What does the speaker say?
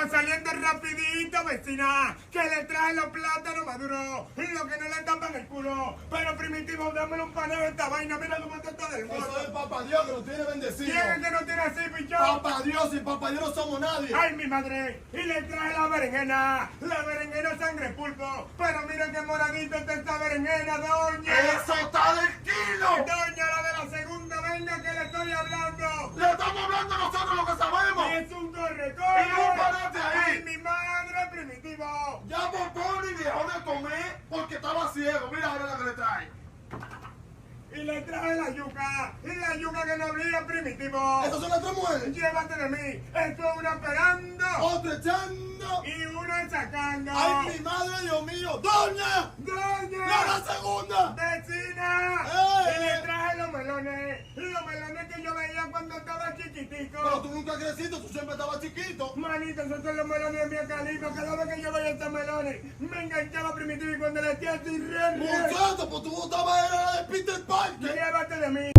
va saliendo rapidito, vecina, que le traje los plátanos maduros, lo que no le tapan el culo. Pero Primitivo, dámelo un paneo de esta vaina, mira cómo está todo el mundo. Eso es Papá Dios que nos tiene bendecido. ¿Quién es que no tiene así, pichón? Papá Dios y Papá Dios no somos nadie. ¡Ay, mi madre! Y le traje la berenjena sangre pulpo. Pero mira qué moradito está esta berenjena, doña. ¡Eso está del kilo! Doña, la de la segunda, venga que le estoy hablando. ¡Le estamos hablando nosotros lo que sabemos! Es un corre-corre. ¡Y no parate ahí! ¡Ay, mi madre, Primitivo! Ya Poponi dejó de comer porque estaba ciego. Mira ahora lo que le trae. Y le traje la yuca que no había, Primitivo. ¿Estos son las tres mujeres? Llévate de mí. Esto es una esperando ¡Otra echando! y una sacando. ¡Ay, mi madre, Dios mío! ¡Doña! ¡Doña! ¡La segunda! ¡Vecina! ¡Ey! Y le traje los melones que yo veía cuando estaba Pero chiquitico. tú nunca creciste, tú siempre estabas chiquito. Manito, esos son los melones de mi acalito. Cada vez que yo veía estos melones, me enganchaba, Primitivo, y cuando le hacía así, Muchacho, pues tú botabas era la de Peter Parker. llévate de mí.